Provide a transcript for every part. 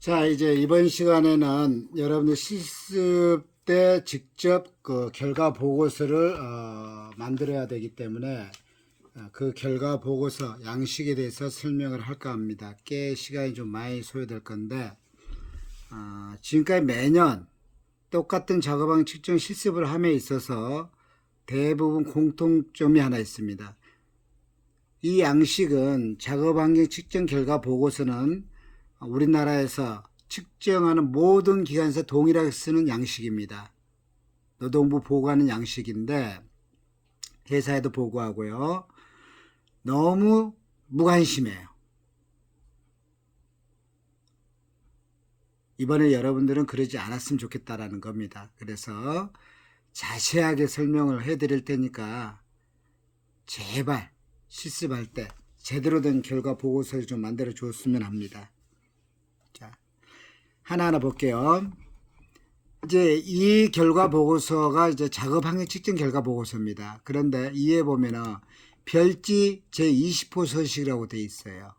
자, 이제 이번 시간에는 여러분들 실습 때 직접 그 결과 보고서를 만들어야 되기 때문에 그 결과 보고서 양식에 대해서 설명을 할까 합니다. 꽤 시간이 좀 많이 소요될 건데 지금까지 매년 똑같은 작업항 측정 실습을 함에 있어서 대부분 공통점이 하나 있습니다. 이 양식은 작업환경 측정 결과 보고서는 우리나라에서 측정하는 모든 기관에서 동일하게 쓰는 양식입니다. 노동부 보고하는 양식인데 회사에도 보고하고요. 너무 무관심해요. 이번에 여러분들은 그러지 않았으면 좋겠다라는 겁니다. 그래서 자세하게 설명을 해드릴 테니까 제발 실습할 때 제대로 된 결과 보고서를 좀 만들어 줬으면 합니다. 자, 하나하나 볼게요. 이제 이 결과 보고서가 이제 작업 환경 측정 결과 보고서입니다. 그런데 이에 보면은 별지 제20호 서식이라고 되어 있어요.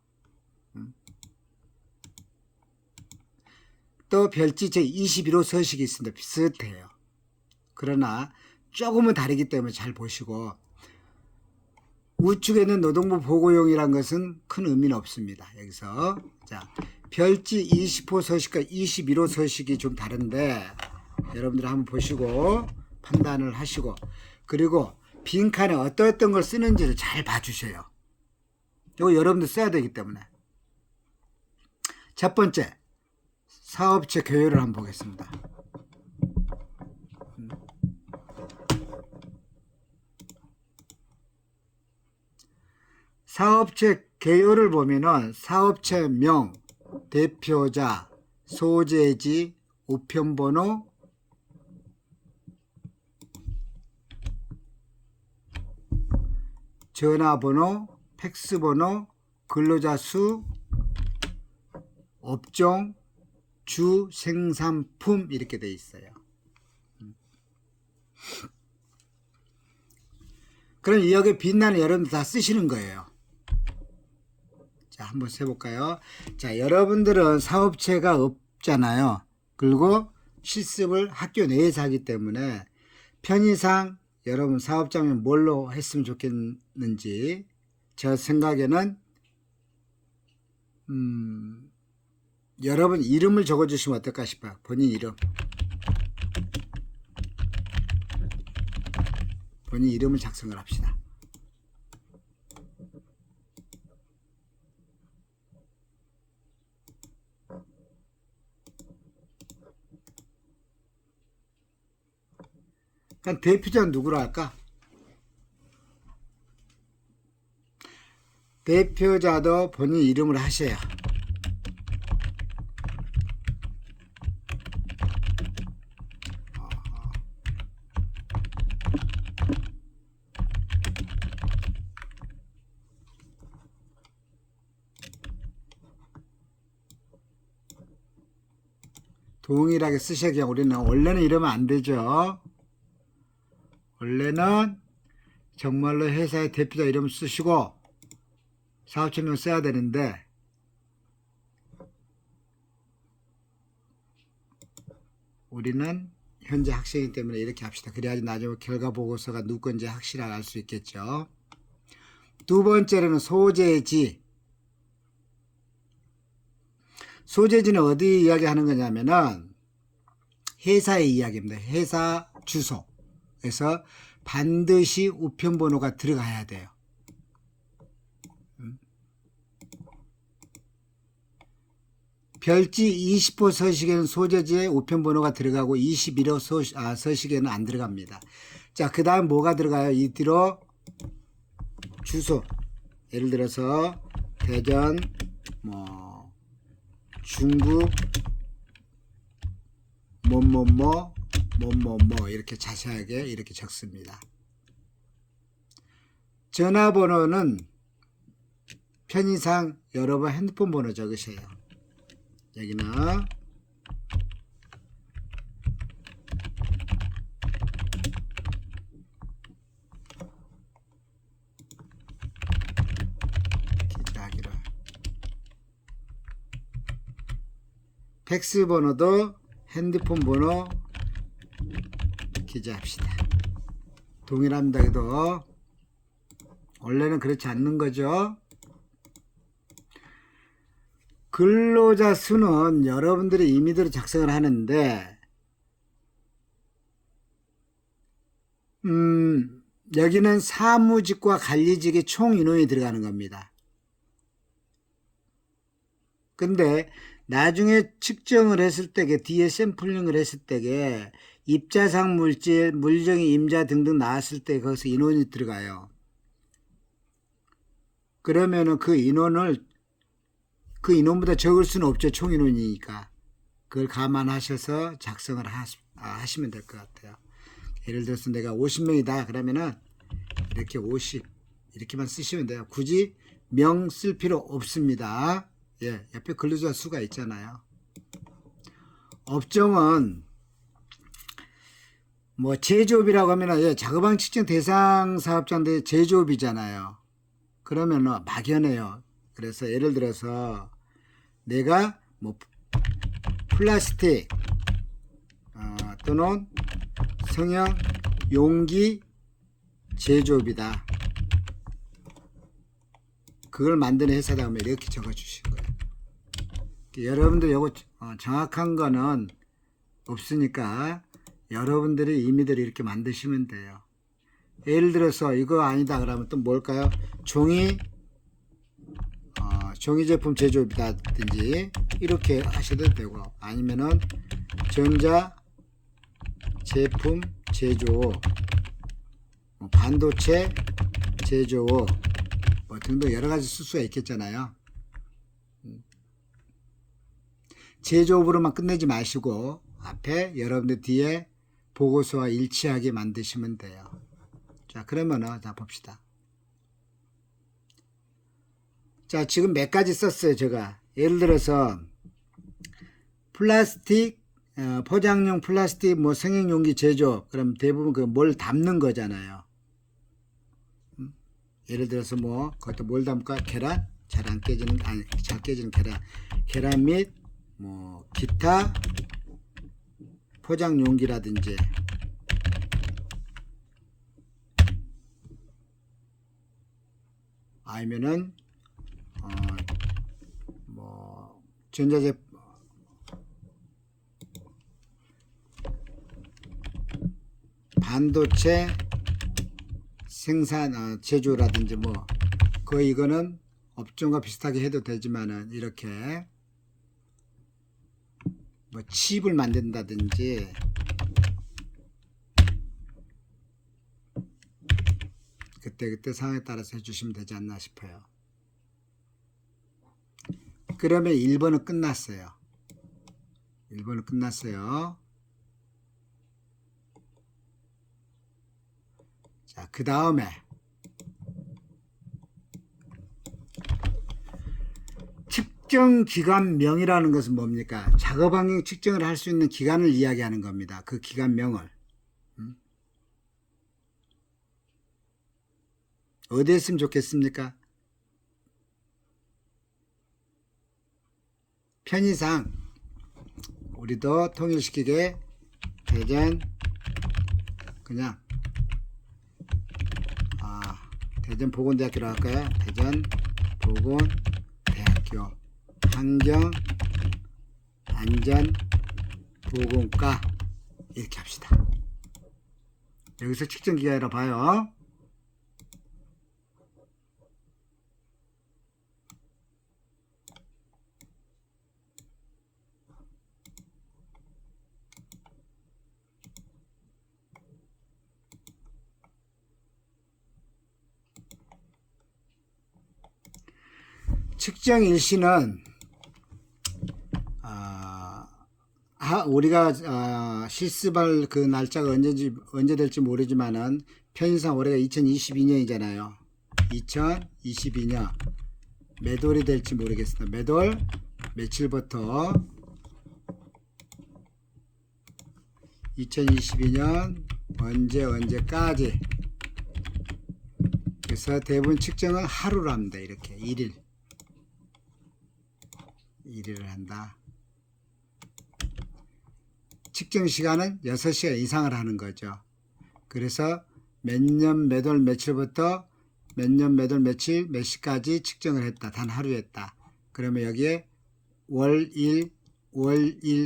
또 별지 제21호 서식이 있습니다. 비슷해요. 그러나 조금은 다르기 때문에 잘 보시고, 우측에 있는 노동부 보고용이란 것은 큰 의미는 없습니다. 여기서 자, 별지 20호 서식과 21호 서식이 좀 다른데 여러분들 한번 보시고 판단을 하시고, 그리고 빈칸에 어떤 걸 쓰는지를 잘 봐주셔요. 이거 여러분들 써야 되기 때문에. 첫 번째, 사업체 개요를 한번 보겠습니다. 사업체 개요를 보면은 사업체명, 대표자, 소재지, 우편번호, 전화번호, 팩스번호, 근로자 수, 업종, 주, 생산품 이렇게 돼 있어요. 그럼 여기 빛나는 여러분들 다 쓰시는 거예요. 자, 한번 해볼까요? 자, 여러분들은 사업체가 없잖아요. 그리고 실습을 학교 내에서 하기 때문에 편의상 여러분 사업장면 뭘로 했으면 좋겠는지 제 생각에는 여러분 이름을 적어주시면 어떨까 싶어요. 본인 이름. 본인 이름을 작성을 합시다. 그럼 대표자는 누구로 할까? 대표자도 본인 이름을 하셔야. 동일하게 쓰셔야. 우리는 원래는 이러면 안 되죠. 원래는 정말로 회사의 대표자 이름 쓰시고 사업체명 써야 되는데 우리는 현재 학생이기 때문에 이렇게 합시다. 그래야지 나중에 결과 보고서가 누구 건지 확실하게 알 수 있겠죠. 두 번째로는 소재지. 소재지는 어디 이야기하는 거냐면은 회사의 이야기입니다. 회사 주소. 그래서 반드시 우편번호가 들어가야 돼요. 별지 20호 서식에는 소재지에 우편번호가 들어가고 21호 서식에는 안 들어갑니다. 자, 그 다음 뭐가 들어가요? 이 뒤로 주소. 예를 들어서 대전, 중국, 뭐뭐뭐 이렇게 자세하게 이렇게 적습니다. 전화번호는 편의상 여러분 핸드폰 번호 적으세요. 여기는 기자하기로 팩스 번호도 핸드폰 번호 기재합시다. 동일합니다. 그래도 원래는 그렇지 않는 거죠. 근로자 수는 여러분들이 임의대로 작성을 하는데 여기는 사무직과 관리직의 총 인원이 들어가는 겁니다. 근데 나중에 측정을 했을 때게 뒤에 샘플링을 했을 때게 입자상 물질, 물정의 임자 등등 나왔을 때 거기서 인원이 들어가요. 그러면은 그 인원보다 적을 수는 없죠. 총 인원이니까. 그걸 감안하셔서 작성을 하시면 될 것 같아요. 예를 들어서 내가 50명이다 그러면은 이렇게 50 이렇게만 쓰시면 돼요. 굳이 명 쓸 필요 없습니다. 예, 옆에 근로자 수가 있잖아요. 업종은 뭐 제조업이라고 하면 예, 작업항 측정 대상 사업자인데 제조업이잖아요. 그러면은 막연해요. 그래서 예를 들어서 내가 뭐 플라스틱 또는 성형 용기 제조업이다. 그걸 만드는 회사다 하면 이렇게 적어 주신 거예요. 여러분들 요거 정확한 거는 없으니까 여러분들이 임의대로 이렇게 만드시면 돼요. 예를 들어서 이거 아니다 그러면 또 뭘까요? 종이 제품 제조업이라든지 이렇게 하셔도 되고, 아니면은 전자 제품 제조업, 반도체 제조업 뭐 등등 여러 가지 쓸 수가 있겠잖아요. 제조업으로만 끝내지 마시고 앞에 여러분들 뒤에 보고서와 일치하게 만드시면 돼요. 자, 그러면은 자 봅시다. 자, 지금 몇 가지 썼어요, 제가. 예를 들어서 플라스틱 포장용 플라스틱 뭐 성형용기 제조, 그럼 대부분 그 뭘 담는 거잖아요. 예를 들어서 뭐 그것도 뭘 담을까? 계란, 잘 안 깨지는, 아니 잘 깨지는 계란 및 뭐 기타 포장 용기라든지 아니면은 뭐 전자제품 반도체 생산 제조라든지 뭐 거의 이거는 업종과 비슷하게 해도 되지만은 이렇게 뭐 칩을 만든다든지 그때 상황에 따라서 해주시면 되지 않나 싶어요. 그러면 1번은 끝났어요. 1번은 끝났어요. 자, 그 다음에 측정 기간명이라는 것은 뭡니까? 작업환경 측정을 할 수 있는 기간을 이야기하는 겁니다. 그 기간명을 어디에 했으면 좋겠습니까? 편의상 우리도 통일시키게 대전 그냥 대전보건대학교로 할까요? 대전보건대학교 환경안전보건과 이렇게 합시다. 여기서 측정기간이라 봐요. 측정 일시는 우리가 실습할 그 날짜가 언제 될지 모르지만은 편의상 올해가 2022년이잖아요. 2022년 몇 월이 될지 모르겠습니다. 몇 월 며칠부터 2022년 언제까지. 그래서 대부분 측정은 하루로 합니다. 이렇게 1일을 한다. 측정 시간은 6시간 이상을 하는 거죠. 그래서 몇 년 몇 월 며칠부터 몇 년 몇 월 며칠 몇 시까지 측정을 했다. 단 하루 했다. 그러면 여기에 월일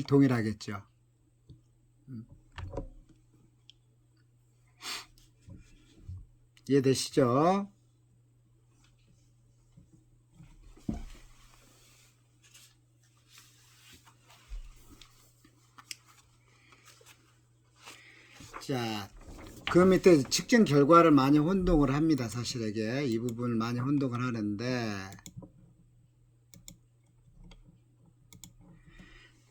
동일하겠죠. 이해되시죠? 자, 그 밑에 측정 결과를 많이 혼동을 합니다. 사실에게 이 부분을 많이 혼동을 하는데,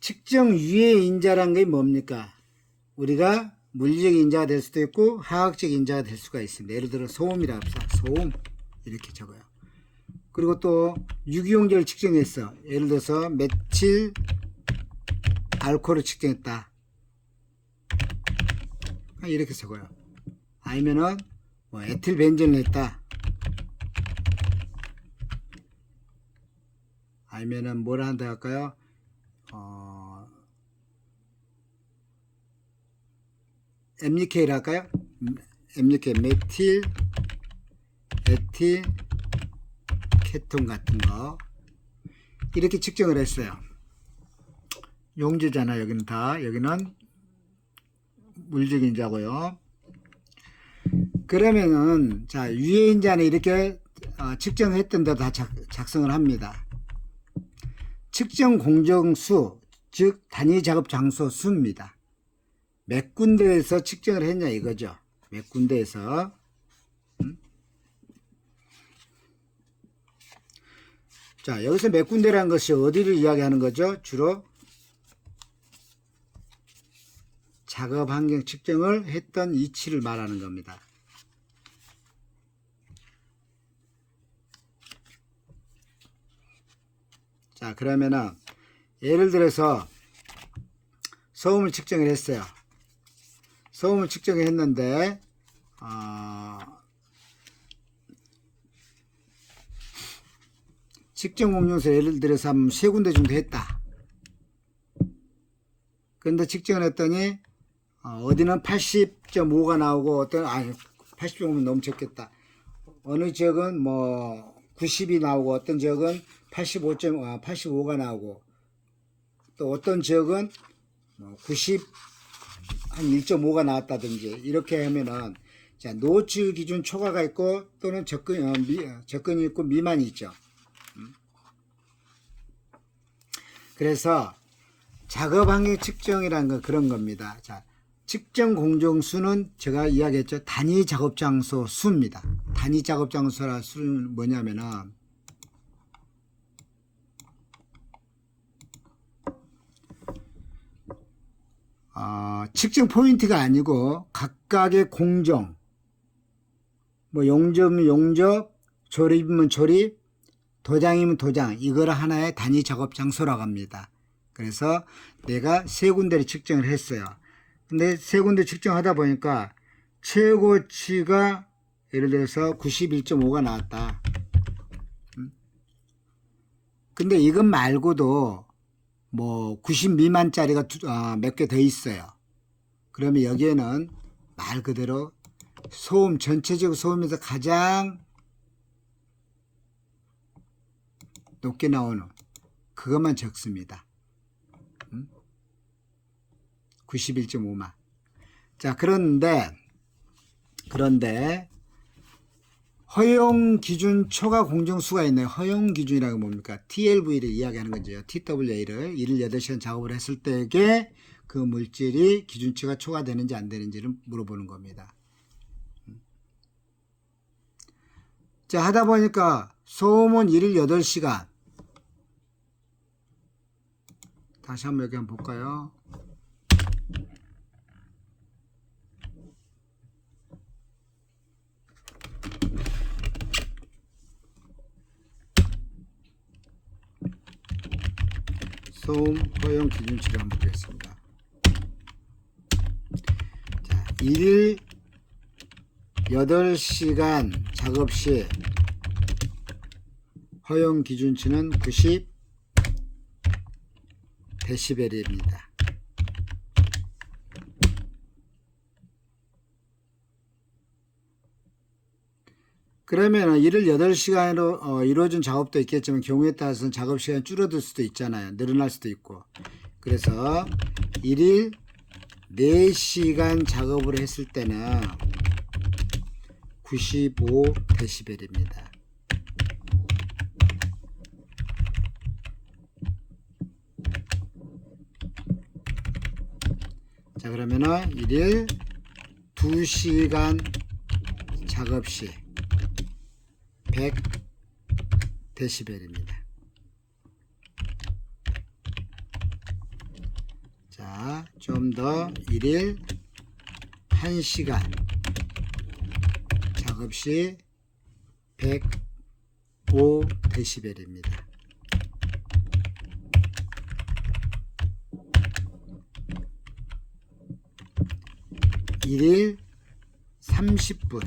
측정 유의 인자란 게 뭡니까? 우리가 물리적 인자가 될 수도 있고 화학적 인자가 될 수가 있습니다. 예를 들어 소음이라 합시다. 소음 이렇게 적어요. 그리고 또 유기용질을 측정했어. 예를 들어서 메칠 알코올을 측정했다. 이렇게 적어요. 아니면은 뭐 에틸 벤젠을 했다. 아니면은 뭐라 한다 할까요? MUK를 할까요? MUK 메틸 에틸 케톤 같은 거 이렇게 측정을 했어요. 용지잖아. 여기는 다. 여기는 물적 인자고요. 그러면은 자 유해 인자는 이렇게 측정했던 데도 다 작성을 합니다. 측정 공정수 즉 단위 작업 장소 수입니다. 몇 군데에서 측정을 했냐 이거죠. 몇 군데에서. 자, 여기서 몇 군데라는 것이 어디를 이야기하는 거죠? 주로 작업 환경 측정을 했던 위치를 말하는 겁니다. 자, 그러면은 예를 들어서 소음을 측정을 했어요. 소음을 측정을 했는데 측정 공정수 예를 들어서 한 3군데 정도 했다. 그런데 측정을 했더니 어디는 80.5가 나오고 어떤 80.5면 너무 적겠다. 어느 지역은 뭐 90이 나오고 어떤 지역은 85가 나오고 또 어떤 지역은 90 한 1.5가 나왔다든지 이렇게 하면은 자 노출 기준 초과가 있고 또는 접근이 있고 미만이 있죠. 그래서 작업 환경 측정이라는 건 그런 겁니다. 자, 측정 공정수는 제가 이야기했죠. 단위 작업 장소 수입니다. 단위 작업 장소라 수는 뭐냐면은 측정 포인트가 아니고 각각의 공정, 뭐 용접이면 용접, 조립이면 조립, 도장이면 도장, 이걸 하나의 단위 작업 장소라고 합니다. 그래서 내가 3군데를 측정을 했어요. 근데 3군데 측정하다 보니까 최고치가 예를 들어서 91.5가 나왔다. 근데 이것 말고도 뭐 90 미만짜리가 몇 개 더 있어요. 그러면 여기에는 말 그대로 소음, 전체적 소음에서 가장 높게 나오는 그것만 적습니다. 91.5만. 자, 그런데 허용 기준 초과 공정수가 있네요. 허용 기준이라고 뭡니까? TLV를 이야기하는 거죠. TWA를 일일 8시간 작업을 했을 때에 그 물질이 기준치가 초과되는지 안 되는지를 물어보는 겁니다. 자, 하다 보니까 소음은 일일 8시간. 다시 한번 여기 한번 볼까요? 소음 허용 기준치를 한번 보겠습니다. 자, 1일 8시간 작업 시 허용 기준치는 90 데시벨입니다. 그러면 일일 8시간으로 이루어진 작업도 있겠지만 경우에 따라서는 작업 시간이 줄어들 수도 있잖아요. 늘어날 수도 있고. 그래서 일일 4시간 작업을 했을 때는 95데시벨입니다. 자, 그러면은 일일 2시간 작업 시 100데시벨입니다. 자, 좀 더 일일 1시간 작업 시 105데시벨입니다. 일일 30분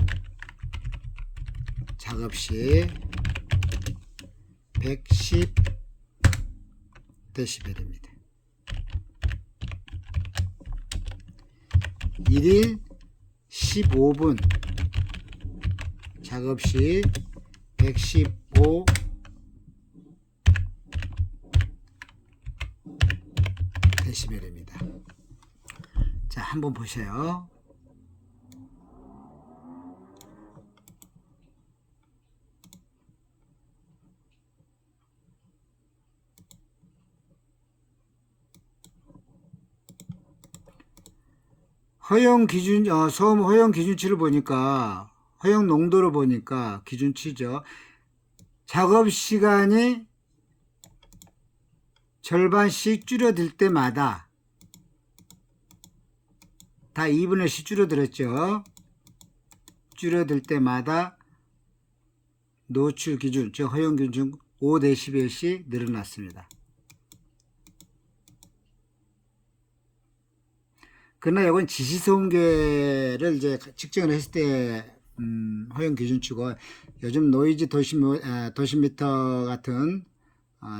작업 시 110데시벨입니다. 일일 15분 작업 시 115데시벨입니다. 자, 한번 보세요. 허용 기준, 소음 허용 기준치를 보니까, 허용 농도를 보니까 기준치죠. 작업 시간이 절반씩 줄어들 때마다 다 2분의 1씩 줄어들었죠. 줄어들 때마다 노출 기준, 즉 허용 기준 5데시벨씩 늘어났습니다. 그러나 이건 지시소음계를 이제 측정을 했을 때 허용 기준치고, 요즘 노이즈 도시미터 같은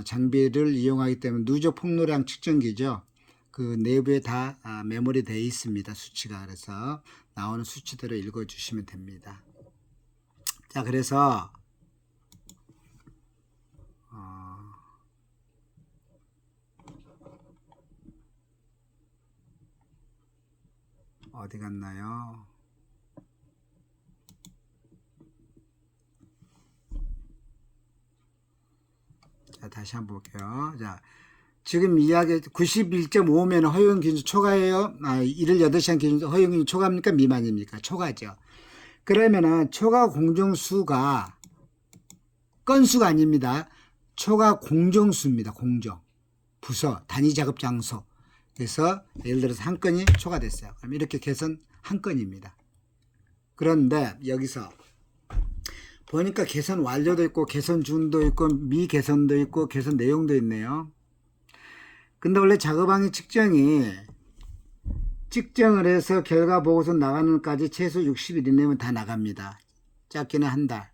장비를 이용하기 때문에 누적 폭로량 측정기죠. 그 내부에 다 메모리 되어 있습니다. 수치가. 그래서 나오는 수치대로 읽어 주시면 됩니다. 자, 그래서 어디 갔나요? 자, 다시 한번 볼게요. 자, 지금 이야기 91.5면 허용 기준 초과예요. 일일 8시간 기준 허용 기준 초과입니까? 미만입니까? 초과죠. 그러면은 초과 공정수가 건수가 아닙니다. 초과 공정수입니다. 공정. 부서, 단위 작업 장소. 그래서 예를 들어서 한 건이 초과됐어요. 그럼 이렇게 개선 한 건입니다. 그런데 여기서 보니까 개선 완료도 있고 개선 중도 있고 미개선도 있고 개선 내용도 있네요. 근데 원래 작업항의 측정을 해서 결과 보고서 나가는 까지 최소 60일 이내면 다 나갑니다. 짧게는 한 달.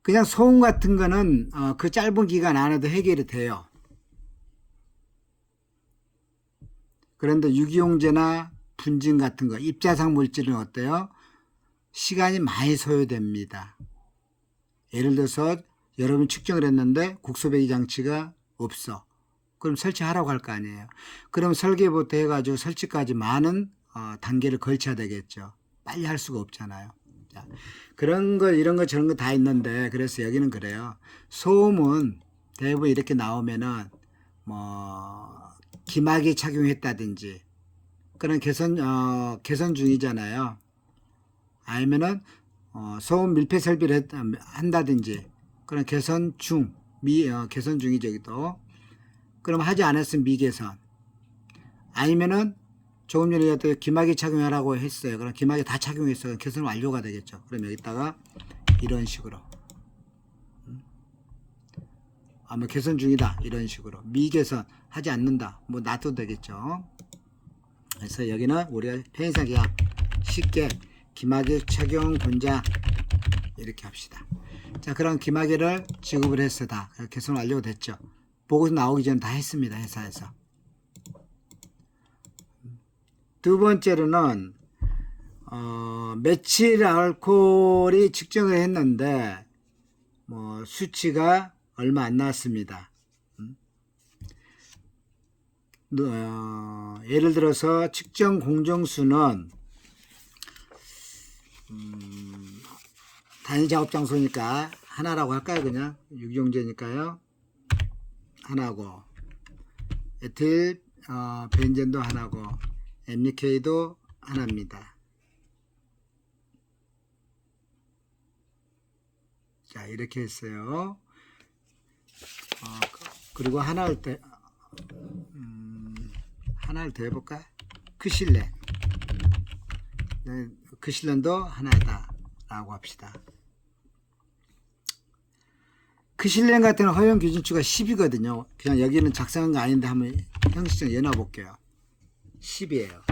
그냥 소음 같은 거는 그 짧은 기간 안에도 해결이 돼요. 그런데 유기용제나 분진 같은 거, 입자상 물질은 어때요? 시간이 많이 소요됩니다. 예를 들어서 여러분이 측정을 했는데 국소배기 장치가 없어. 그럼 설치하라고 할 거 아니에요. 그럼 설계부터 해가지고 설치까지 많은 단계를 걸쳐야 되겠죠. 빨리 할 수가 없잖아요. 자, 그런 거, 이런 거, 저런 거 다 있는데, 그래서 여기는 그래요. 소음은 대부분 이렇게 나오면은, 기막이 착용했다든지, 그런 개선 중이잖아요. 아니면은, 소음 밀폐 설비를 한다든지, 그런 개선 중이죠, 여기도. 그럼 하지 않았으면 미개선. 아니면은, 조금 전에 얘기했던 기막이 착용하라고 했어요. 그럼 기막이 다 착용했어요. 개선 완료가 되겠죠. 그럼 여기다가 이런 식으로 개선 중이다 이런 식으로 미개선 하지 않는다 뭐 놔둬도 되겠죠. 그래서 여기는 우리가 편의상 그냥 쉽게 기막이 착용 권장 이렇게 합시다. 자, 그럼 기막이를 지급을 했어. 다 개선 완료가 됐죠. 보고서 나오기 전에 다 했습니다. 회사에서. 두 번째로는 메칠 알코올이 측정을 했는데 뭐 수치가 얼마 안 나왔습니다. 예를 들어서 측정 공정수는 단위 작업 장소니까 하나라고 할까요? 그냥 유기용제니까요. 하나고, 에틸 벤젠도 하나고, MUK도 하나입니다. 자, 이렇게 했어요. 그리고 하나를 더 해볼까? 크실렌. 크실렌도 하나다 라고 합시다. 크실렌 같은 허용 기준치가 10이거든요. 그냥 여기는 작성한 거 아닌데 한번 형식적 연화 볼게요. 10이에요.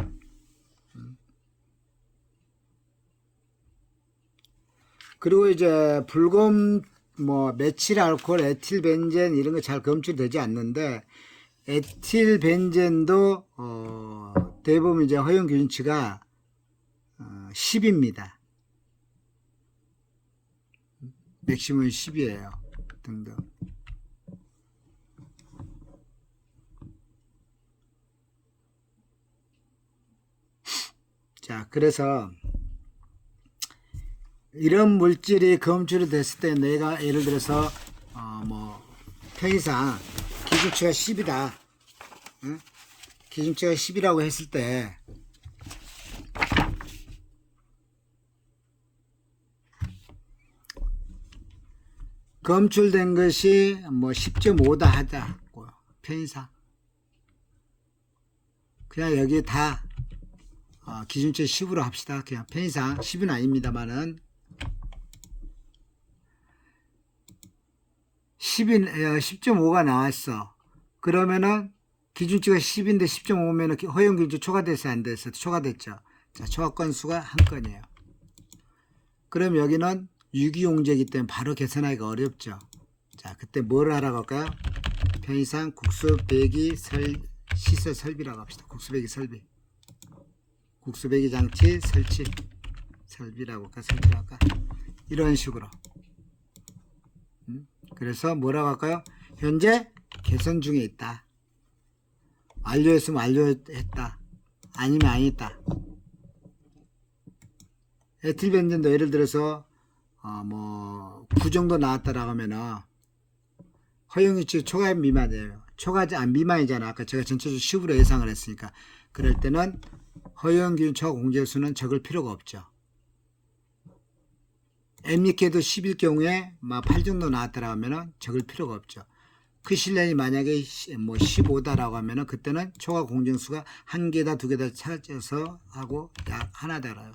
그리고 이제 불검 뭐 메칠 알코올, 에틸 벤젠 이런 거 잘 검출되지 않는데 에틸 벤젠도 대부분 이제 허용 기준치가 10입니다. 맥시멈 10이에요. 등등. 자, 그래서 이런 물질이 검출이 됐을 때 내가 예를 들어서 뭐 편의상 기준치가 10이다. 응? 기준치가 10이라고 했을 때 검출된 것이 뭐 10.5다 하자고 편의상 그냥 여기 다 기준치 10으로 합시다. 그냥 편의상 10은 아닙니다만은 10.5가 나왔어. 그러면은 기준치가 10인데 10.5면은 허용 기준치 초과됐어 안 됐어? 초과됐죠. 자, 초과 건수가 한 건이에요. 그럼 여기는 유기용제이기 때문에 바로 계산하기가 어렵죠. 자, 그때 뭘 하라고 할까요? 편의상 국수 배기 시설 설비라고 합시다. 국수 배기 설비. 국수 배기 장치 설치 설비라고 할까? 설치라고 할까? 이런 식으로. 그래서 뭐라고 할까요? 현재 개선 중에 있다. 완료했으면 완료했다. 아니면 아니다. 에틸벤젠도 예를 들어서 뭐 9 정도 나왔다라고 하면은 허용유치 초과 미만이에요. 미만이잖아. 아까 제가 전체적으로 10으로 예상을 했으니까. 그럴 때는 허용기준 초과 공제수는 적을 필요가 없죠. MUK도 10일 경우에 8 정도 나왔다라고 하면은 적을 필요가 없죠. 크실렌이 만약에 뭐 15다라고 하면은 그때는 초과 공정수가 1개다 2개다 찾아서 하고 약 하나다라요.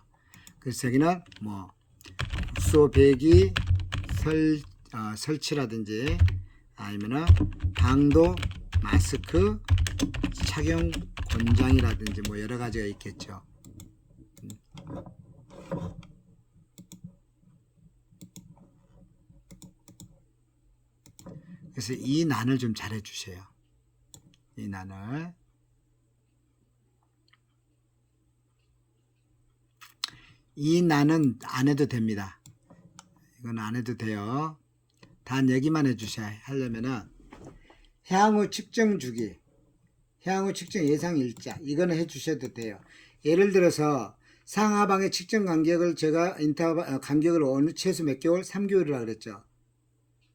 그래서 여기는 뭐 국소 배기 설치라든지 아니면은 방도 마스크 착용 권장이라든지 뭐 여러 가지가 있겠죠. 그래서 이 난을 좀 잘해 주세요. 이 난을. 이 난은 안 해도 됩니다. 이건 안 해도 돼요. 단 얘기만 해주셔야 하려면은 향후 측정 주기, 향후 측정 예상 일자 이거는 해주셔도 돼요. 예를 들어서 상하방의 측정 간격을 제가 간격을 어느 최소 몇 개월? 3개월이라고 그랬죠.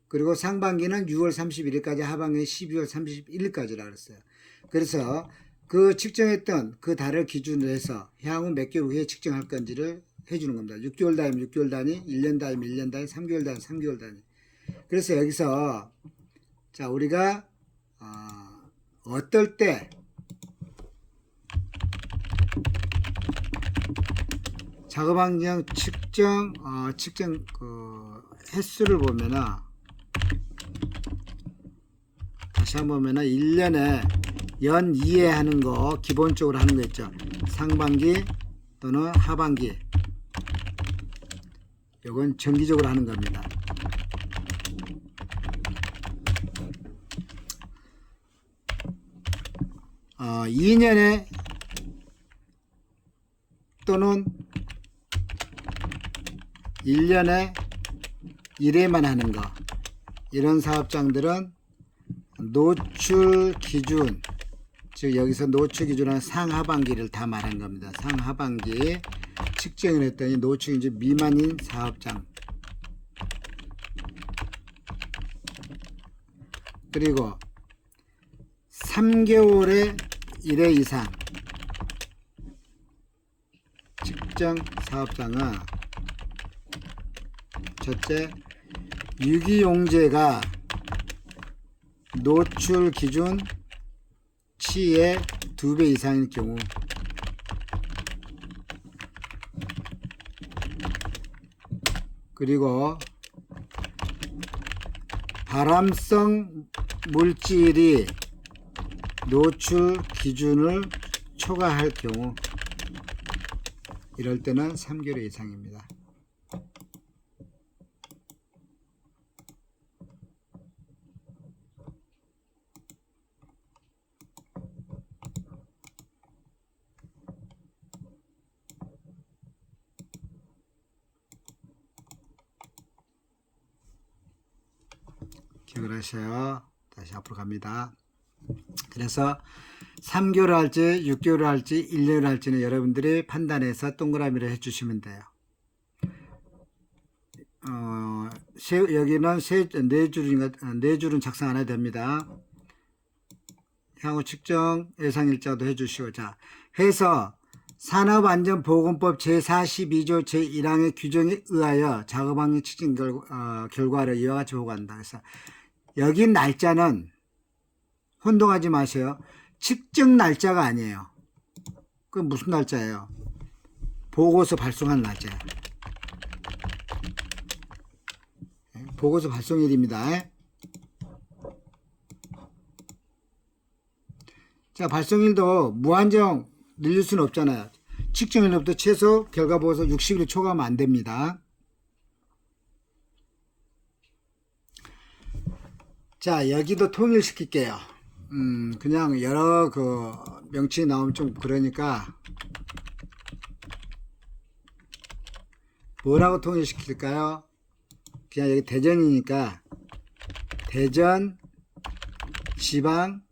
그리고 상반기는 6월 31일까지 하반기는 12월 31일까지라고 그랬어요. 그래서 그 측정했던 그 달을 기준으로 해서 향후 몇 개월 후에 측정할 건지를 해주는 겁니다. 6개월 단위면 6개월 단위, 1년 단위면 1년 단위, 3개월 단위, 3개월 단위. 그래서 여기서 자 우리가 어떨 때 작업 환경 측정 그 횟수를 보면은 다시 한번 보면은 1년에 연 2회 하는 거 기본적으로 하는 거 있죠. 상반기 또는 하반기. 이건 정기적으로 하는 겁니다. 어, 2년에 또는 1년에 1회만 하는 거, 이런 사업장들은 노출 기준, 즉 여기서 노출 기준은 상하반기를 다 말한 겁니다. 상하반기 측정을 했더니 노출 기준 미만인 사업장, 그리고 3개월에 1회 이상 측정 사업장은 첫째, 유기용제가 노출 기준 치의 2배 이상인 경우, 그리고 발암성 물질이 노출 기준을 초과할 경우, 이럴 때는 3개월 이상입니다. 기억을 하셔요. 다시 앞으로 갑니다. 그래서 3개월 할지 6개월 할지 1년을 할지는 여러분들이 판단해서 동그라미를 해주시면 돼요. 여기는 네 줄은 작성 안 해도 됩니다. 향후 측정 예상일자도 해주시고, 자, 해서 산업안전보건법 제42조 제1항의 규정에 의하여 작업환경 측정 결과를 이와 같이 보고한다. 그래서 여기 날짜는 혼동하지 마세요. 측정 날짜가 아니에요. 그건 무슨 날짜예요? 보고서 발송한 날짜예요. 보고서 발송일입니다. 자, 발송일도 무한정 늘릴 수는 없잖아요. 측정일로부터 최소 결과보고서 60일 초과하면 안 됩니다. 자, 여기도 통일시킬게요. 그냥 여러 명칭이 나오면 좀 그러니까 뭐라고 통일시킬까요? 그냥 여기 대전이니까 대전 지방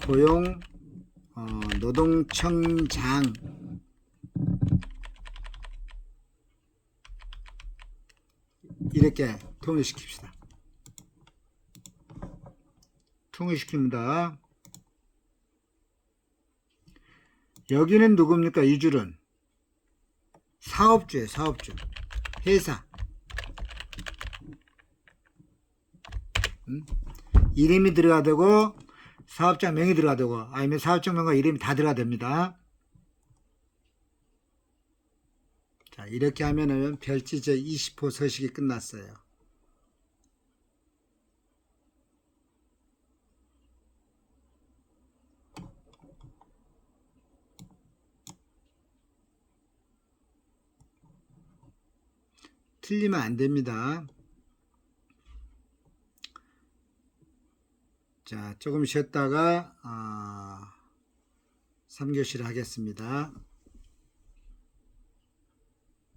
고용 노동청장 이렇게 통일시킵시다. 통일시킵니다. 여기는 누굽니까? 이 줄은 사업주예요. 사업주, 회사. 이름이 들어가야 되고 사업장 명이 들어가야 되고, 아니면 사업장 명과 이름이 다 들어가야 됩니다. 자, 이렇게 하면은 별지 제20호 서식이 끝났어요. 틀리면 안 됩니다. 자, 조금 쉬었다가 3교시를 하겠습니다.